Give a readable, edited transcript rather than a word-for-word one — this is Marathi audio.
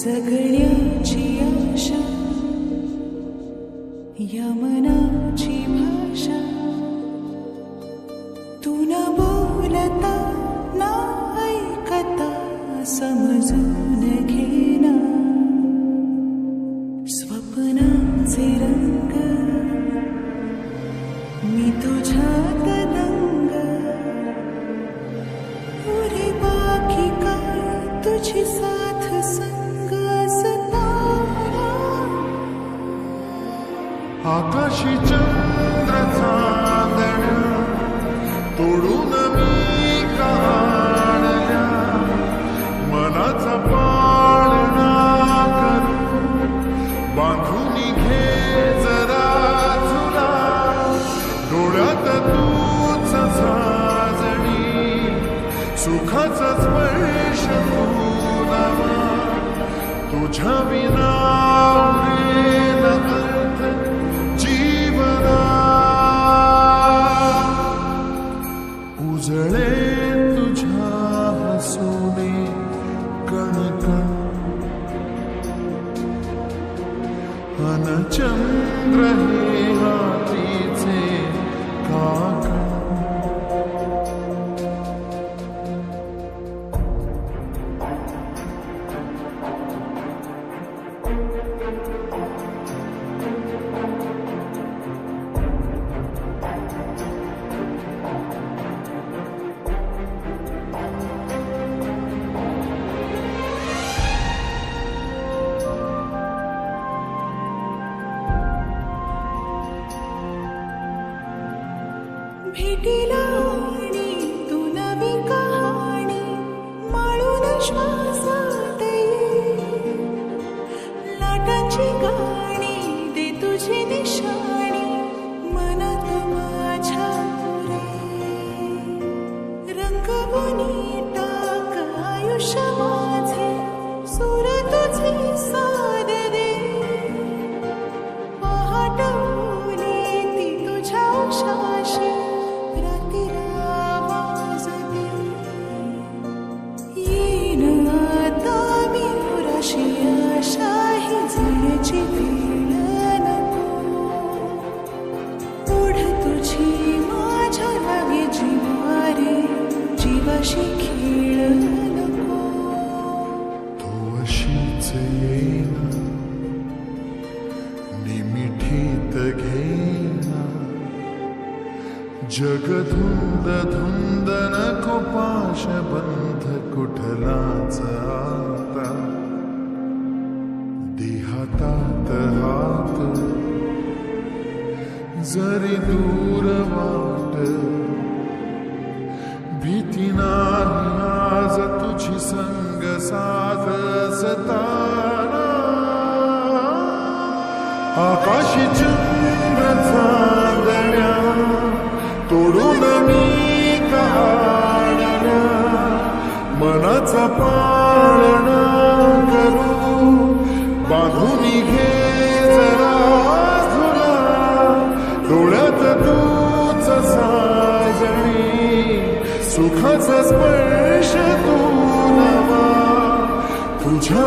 जगण्याची आशा या मनाची भाषा तू न बोलता ना ऐकता समजून घेना स्वप्नांचे रंग मी तुझ्यात दंग उरे बाकी काय तुझी साथ संग असताना आकाशी चंद्र चांदण्या तोडून मी काढल्या मनाचा पाळणा करू बांधून घे जरा तुला डोळ्यात तूच साजणी सुखाचा स्पर्श तुला तुझ्या विना उरेल अर्थ जीवना उजळे तुझ्या हसूने कणकण अन चंद्र हे हातीचे काकण भेटीला आणि तू नवी कहाणी माळून श्वासात ये लाटांची गाणी दे तुझी निशाणी मनात माझ्या रे रंगवून टाक आयुष्य माझे सूर तुझे साद दे पहाट उलेती तुझ्या उशाशी जीवाशी खेळ नको तू अशीच येना निमिठीत घेना जग धुंद धुंद नको पाश बंध कुठलाच आता देहातात हात जरी दूर वाट भीती नाही आज तुझी संग साथ असताना आकाशी चंद्र चांदण्या तोडून मी काढल्या मनाचा पाळणा करू बांधून घे जरा तुला डोळ्यात तूच साजणी सुखाचा स्पर्श तू नवा तुझ्या